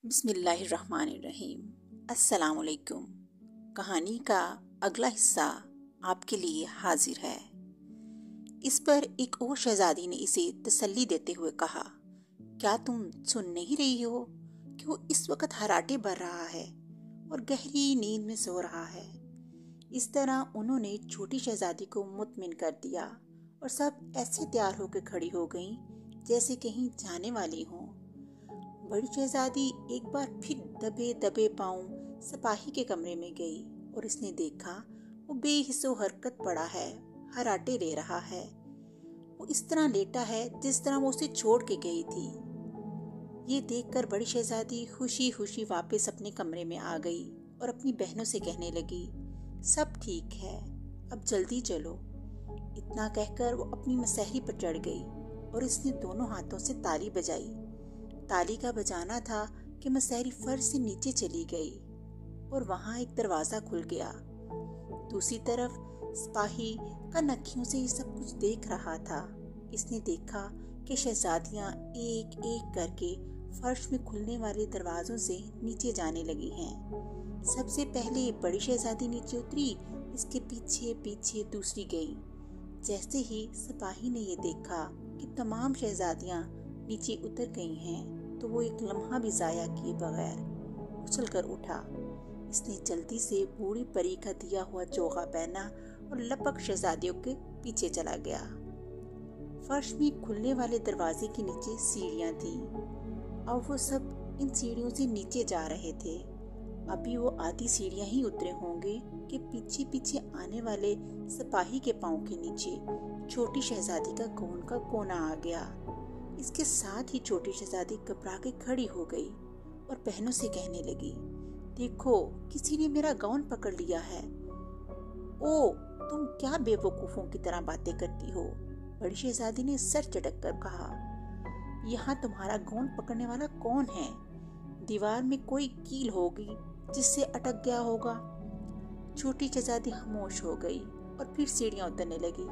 بسم اللہ الرحمن الرحیم۔ السلام علیکم۔ کہانی کا اگلا حصہ آپ کے لیے حاضر ہے۔ اس پر ایک اور شہزادی نے اسے تسلی دیتے ہوئے کہا، کیا تم سن نہیں رہی ہو کہ وہ اس وقت ہراٹے بھر رہا ہے اور گہری نیند میں سو رہا ہے؟ اس طرح انہوں نے چھوٹی شہزادی کو مطمئن کر دیا اور سب ایسے تیار ہو کے کھڑی ہو گئیں جیسے کہیں جانے والی ہوں۔ بڑی شہزادی ایک بار پھر دبے دبے پاؤں سپاہی کے کمرے میں گئی اور اس نے دیکھا وہ بے حس و حرکت پڑا ہے، ہراٹے لے رہا ہے۔ وہ اس طرح لیٹا ہے جس طرح وہ اسے چھوڑ کے گئی تھی۔ یہ دیکھ کر بڑی شہزادی خوشی خوشی واپس اپنے کمرے میں آ گئی اور اپنی بہنوں سے کہنے لگی، سب ٹھیک ہے، اب جلدی چلو۔ اتنا کہہ کر وہ اپنی مسہری پر چڑھ گئی اور اس نے دونوں ہاتھوں سے تالی بجائی۔ تالی کا بجانا تھا کہ مسہری فرش سے نیچے چلی گئی اور وہاں ایک دروازہ کھل گیا۔ دوسری طرف سپاہی کنکھیوں سے یہ سب کچھ دیکھ رہا تھا۔ اس نے دیکھا کہ شہزادیاں ایک ایک کر کے فرش میں کھلنے والے دروازوں سے نیچے جانے لگی ہیں۔ سب سے پہلے بڑی شہزادی نیچے اتری، اس کے پیچھے پیچھے دوسری گئی۔ جیسے ہی سپاہی نے یہ دیکھا کہ تمام شہزادیاں نیچے اتر گئی ہیں تو وہ ایک لمحہ بھی ضائع کیے بغیر اچھل کر اٹھا۔ اس نے جلدی سے بوڑھی پری کا دیا ہوا چوغا پہنا اور لپک شہزادیوں کے پیچھے چلا گیا۔ فرش میں کھلنے والے دروازے کے نیچے سیڑھیاں تھیں اور وہ سب ان سیڑھیوں سے نیچے جا رہے تھے۔ ابھی وہ آدھی سیڑھیاں ہی اترے ہوں گے کہ پیچھے پیچھے آنے والے سپاہی کے پاؤں کے نیچے چھوٹی شہزادی کا کونا آ گیا۔ اس کے ساتھ ہی چھوٹی شہزادی گھبرا کے کھڑی ہو گئی اور بہنوں سے کہنے لگی، دیکھو کسی نے میرا گاؤن پکڑ لیا ہے۔ او تم کیا بے وقوفوں کی طرح باتیں کرتی ہو؟ بڑی شہزادی نے سر چٹک کر کہا، یہاں تمہارا گاؤن پکڑنے والا کون ہے؟ دیوار میں کوئی کیل ہوگی جس سے اٹک گیا ہوگا۔ چھوٹی شہزادی خاموش ہو گئی اور پھر سیڑھیاں اترنے لگی۔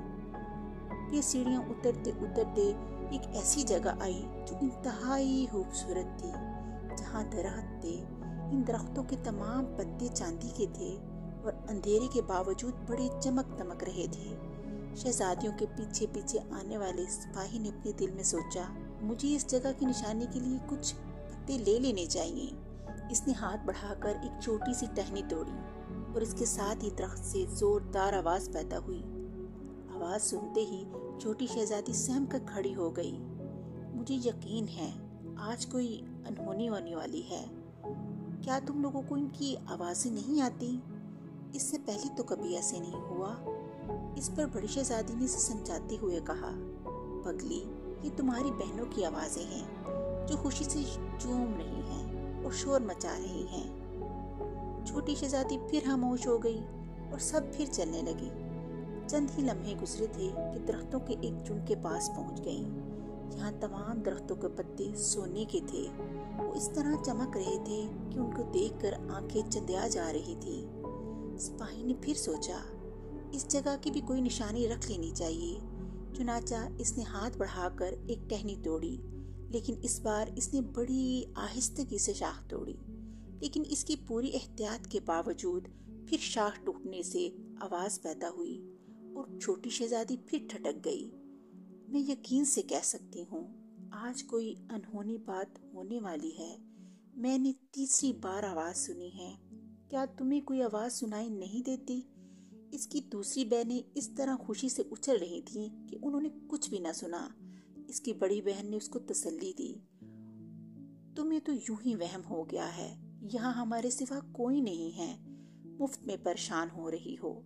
پھر سیڑھیاں اترتے اترتے ایک ایسی جگہ آئی جو انتہائی خوبصورت تھی، جہاں درخت تھے۔ ان درختوں کے تمام پتے چاندی کے تھے اور اندھیرے کے باوجود بڑے چمک دمک رہے تھے۔ شہزادیوں کے پیچھے پیچھے آنے والے سپاہی نے اپنے دل میں سوچا، مجھے اس جگہ کی نشانی کے لیے کچھ پتے لے لینے چاہیے۔ اس نے ہاتھ بڑھا کر ایک چھوٹی سی ٹہنی توڑی اور اس کے ساتھ ہی درخت سے زوردار آواز پیدا ہوئی۔ آواز سنتے ہی چھوٹی شہزادی سہم کر کھڑی ہو گئی۔ مجھے یقین ہے آج کوئی انہونی ہونے والی ہے۔ کیا تم لوگوں کو ان کی آوازیں نہیں آتی؟ اس سے پہلے تو کبھی ایسے نہیں ہوا۔ اس پر بڑی شہزادی نے اسے سمجھاتے ہوئے کہا، پگلی یہ تمہاری بہنوں کی آوازیں ہیں جو خوشی سے جھوم رہی ہیں اور شور مچا رہی ہیں۔ چھوٹی شہزادی پھر خاموش ہو گئی اور سب پھر چلنے لگی۔ چند ہی لمحے گزرے تھے کہ درختوں کے ایک جھنڈ کے پاس پہنچ گئیں۔ یہاں تمام درختوں کے پتے سونے کے تھے۔ وہ اس طرح چمک رہے تھے کہ ان کو دیکھ کر آنکھیں چندیا جا رہی تھی۔ سپاہی نے پھر سوچا، اس جگہ کی بھی کوئی نشانی رکھ لینی چاہیے۔ چنانچہ اس نے ہاتھ بڑھا کر ایک ٹہنی توڑی، لیکن اس بار اس نے بڑی آہستگی سے شاخ توڑی۔ لیکن اس کی پوری احتیاط کے باوجود پھر شاخ ٹوٹنے سے آواز پیدا ہوئی اور چھوٹی شہزادی پھر ٹھٹک گئی۔ میں یقین سے کہہ سکتی ہوں آج کوئی انہونی بات ہونے والی ہے۔ میں نے تیسری بار آواز سنی ہے۔ کیا تمہیں کوئی آواز سنائی نہیں دیتی؟ اس کی دوسری بہنیں اس طرح خوشی سے اچھل رہی تھیں کہ انہوں نے کچھ بھی نہ سنا۔ اس کی بڑی بہن نے اس کو تسلی دی، تمہیں تو یوں ہی وہم ہو گیا ہے، یہاں ہمارے سوا کوئی نہیں ہے، مفت میں پریشان ہو رہی ہو۔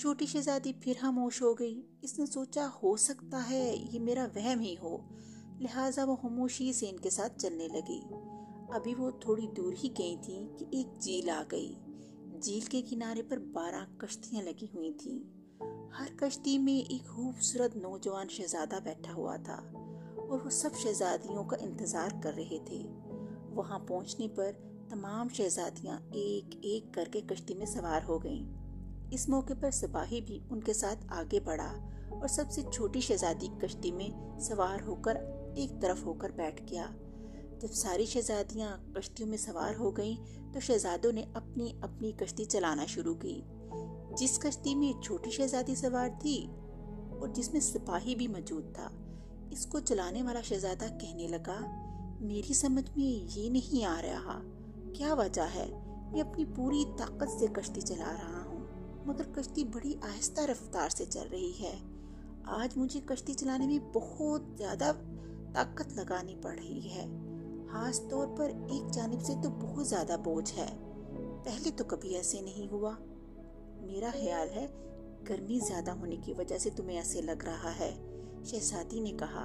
چھوٹی شہزادی پھر خاموش ہو گئی۔ اس نے سوچا ہو سکتا ہے یہ میرا وہم ہی ہو، لہٰذا وہ خاموشی سے ان کے ساتھ چلنے لگی۔ ابھی وہ تھوڑی دور ہی گئی تھی کہ ایک جھیل آ گئی۔ جھیل کے کنارے پر 12 کشتیاں لگی ہوئی تھیں۔ ہر کشتی میں ایک خوبصورت نوجوان شہزادہ بیٹھا ہوا تھا اور وہ سب شہزادیوں کا انتظار کر رہے تھے۔ وہاں پہنچنے پر تمام شہزادیاں ایک ایک کر کے کشتی میں سوار ہو گئیں۔ اس موقع پر سپاہی بھی ان کے ساتھ آگے بڑھا اور سب سے چھوٹی شہزادی کشتی میں سوار ہو کر ایک طرف ہو کر بیٹھ گیا۔ جب ساری شہزادیاں کشتیوں میں سوار ہو گئیں تو شہزادوں نے اپنی اپنی کشتی چلانا شروع کی۔ جس کشتی میں چھوٹی شہزادی سوار تھی اور جس میں سپاہی بھی موجود تھا، اس کو چلانے والا شہزادہ کہنے لگا، میری سمجھ میں یہ نہیں آ رہا کیا وجہ ہے، میں اپنی پوری طاقت سے کشتی چلا رہا ہوں مگر کشتی بڑی آہستہ رفتار سے چل رہی ہے۔ آج مجھے کشتی چلانے میں بہت زیادہ طاقت لگانی پڑ رہی ہے، خاص طور پر ایک جانب سے تو بہت زیادہ بوجھ ہے، پہلے تو کبھی ایسے نہیں ہوا۔ میرا خیال ہے گرمی زیادہ ہونے کی وجہ سے تمہیں ایسے لگ رہا ہے، شہزادی نے کہا۔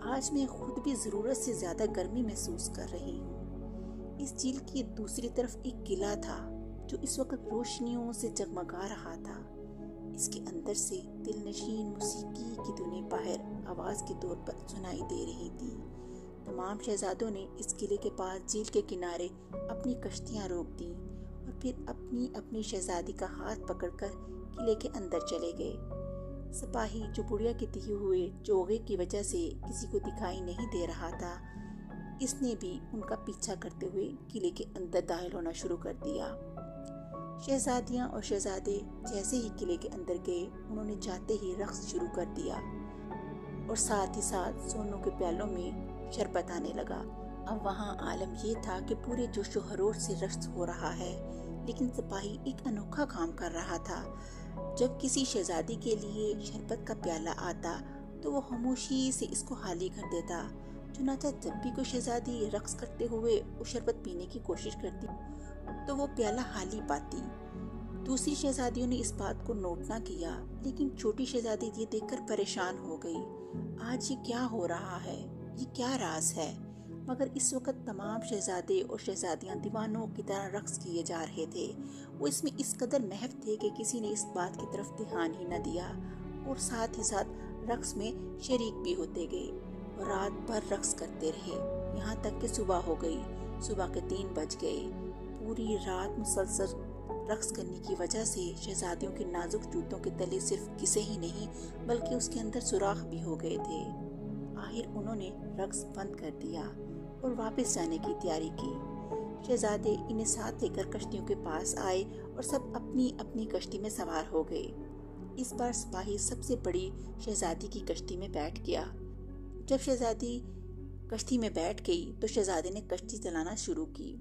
آج میں خود بھی ضرورت سے زیادہ گرمی محسوس کر رہی ہوں۔ اس جھیل کی دوسری طرف ایک قلعہ تھا جو اس وقت روشنیوں سے جگمگا رہا تھا۔ اس کے اندر سے دل نشین موسیقی کی دھنیں باہر آواز کے طور پر سنائی دے رہی تھی۔ تمام شہزادوں نے اس قلعے کے پاس جھیل کے کنارے اپنی کشتیاں روک دیں اور پھر اپنی اپنی شہزادی کا ہاتھ پکڑ کر قلعے کے اندر چلے گئے۔ سپاہی جو بڑھیا کے دیے ہوئے چوغے کی وجہ سے کسی کو دکھائی نہیں دے رہا تھا، اس نے بھی ان کا پیچھا کرتے ہوئے قلعے کے اندر داخل ہونا شروع کر دیا۔ شہزادیاں اور شہزادے جیسے ہی قلعے کے اندر گئے، انہوں نے جاتے ہی رقص شروع کر دیا اور ساتھ ہی ساتھ سونوں کے پیالوں میں شربت آنے لگا۔ اب وہاں عالم یہ تھا کہ پورے جوش و خروش سے رقص ہو رہا ہے، لیکن سپاہی ایک انوکھا کام کر رہا تھا۔ جب کسی شہزادی کے لیے شربت کا پیالہ آتا تو وہ خاموشی سے اس کو خالی کر دیتا۔ چنانچہ جب بھی کوئی شہزادی رقص کرتے ہوئے وہ شربت پینے کی کوشش کرتی تو وہ پیالہ خالی پاتی۔ دوسری شہزادیوں نے اس بات کو نوٹ نہ کیا، لیکن چھوٹی شہزادی یہ دیکھ کر پریشان ہو گئی۔ آج یہ کیا ہو رہا ہے؟ یہ کیا راز ہے؟ مگر اس وقت تمام شہزادے اور شہزادیاں دیوانوں کی طرح رقص کیے جا رہے تھے۔ وہ اس میں اس قدر محو تھے کہ کسی نے اس بات کی طرف دھیان ہی نہ دیا اور ساتھ ہی ساتھ رقص میں شریک بھی ہوتے گئے اور رات بھر رقص کرتے رہے، یہاں تک کہ صبح ہو گئی۔ صبح کے 3 بج گئے۔ پوری رات مسلسل رقص کرنے کی وجہ سے شہزادیوں کے نازک جوتوں کے تلے صرف گھسے ہی نہیں بلکہ اس کے اندر سوراخ بھی ہو گئے تھے۔ آخر انہوں نے رقص بند کر دیا اور واپس جانے کی تیاری کی۔ شہزادے انہیں ساتھ لے کر کشتیوں کے پاس آئے اور سب اپنی اپنی کشتی میں سوار ہو گئے۔ اس بار سپاہی سب سے بڑی شہزادی کی کشتی میں بیٹھ گیا۔ جب شہزادی کشتی میں بیٹھ گئی تو شہزادے نے کشتی چلانا شروع کی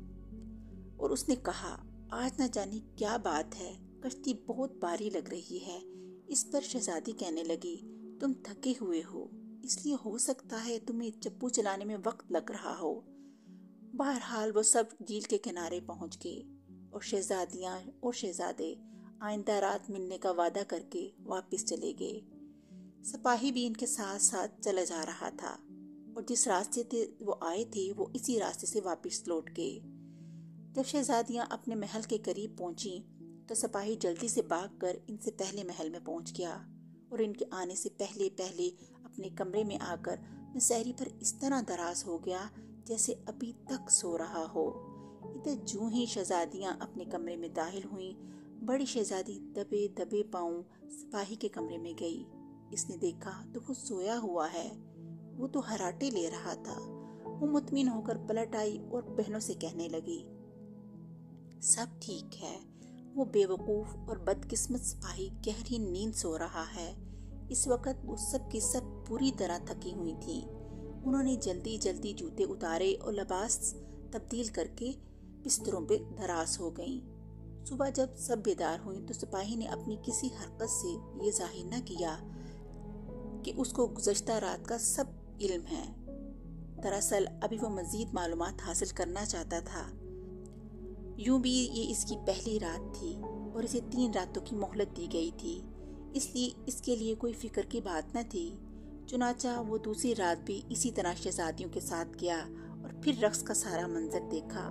اور اس نے کہا، آج نہ جانے کیا بات ہے، کشتی بہت بھاری لگ رہی ہے۔ اس پر شہزادی کہنے لگی، تم تھکے ہوئے ہو، اس لیے ہو سکتا ہے تمہیں چپو چلانے میں وقت لگ رہا ہو۔ بہرحال وہ سب جھیل کے کنارے پہنچ گئے اور شہزادیاں اور شہزادے آئندہ رات ملنے کا وعدہ کر کے واپس چلے گئے۔ سپاہی بھی ان کے ساتھ ساتھ چلا جا رہا تھا اور جس راستے سے وہ آئے تھے وہ اسی راستے سے واپس لوٹ گئے۔ جب شہزادیاں اپنے محل کے قریب پہنچیں تو سپاہی جلدی سے بھاگ کر ان سے پہلے محل میں پہنچ گیا اور ان کے آنے سے پہلے اپنے کمرے میں آ کر مسہری پر اس طرح دراز ہو گیا جیسے ابھی تک سو رہا ہو۔ ادھر جوں ہی شہزادیاں اپنے کمرے میں داخل ہوئیں، بڑی شہزادی دبے دبے پاؤں سپاہی کے کمرے میں گئی۔ اس نے دیکھا تو وہ سویا ہوا ہے، وہ تو ہراٹے لے رہا تھا۔ وہ مطمئن ہو کر پلٹ آئی اور بہنوں سے کہنے لگی، سب ٹھیک ہے، وہ بے وقوف اور بدقسمت سپاہی گہری نیند سو رہا ہے۔ اس وقت وہ سب کی سب پوری طرح تھکی ہوئی تھیں۔ انہوں نے جلدی جلدی جوتے اتارے اور لباس تبدیل کر کے بستروں پہ دراز ہو گئیں۔ صبح جب سب بیدار ہوئیں تو سپاہی نے اپنی کسی حرکت سے یہ ظاہر نہ کیا کہ اس کو گزشتہ رات کا سب علم ہے۔ دراصل ابھی وہ مزید معلومات حاصل کرنا چاہتا تھا۔ یوں بھی یہ اس کی پہلی رات تھی اور اسے 3 راتوں کی مہلت دی گئی تھی، اس لیے اس کے لیے کوئی فکر کی بات نہ تھی۔ چنانچہ وہ دوسری رات بھی اسی طرح شہزادیوں کے ساتھ گیا اور پھر رقص کا سارا منظر دیکھا۔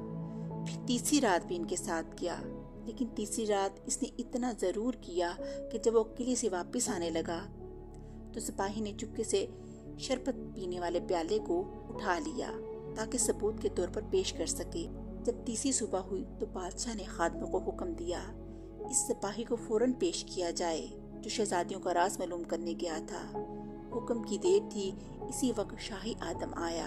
پھر تیسری رات بھی ان کے ساتھ گیا، لیکن تیسری رات اس نے اتنا ضرور کیا کہ جب وہ قلعے سے واپس آنے لگا تو سپاہی نے چپکے سے شربت پینے والے پیالے کو اٹھا لیا تاکہ ثبوت کے طور پر پیش کر سکے۔ جب تیسری صبح ہوئی تو بادشاہ نے خادموں کو حکم دیا، اس سپاہی کو فوراً پیش کیا جائے جو شہزادیوں کا راز معلوم کرنے گیا تھا۔ حکم کی دیر تھی، اسی وقت شاہی آدم آیا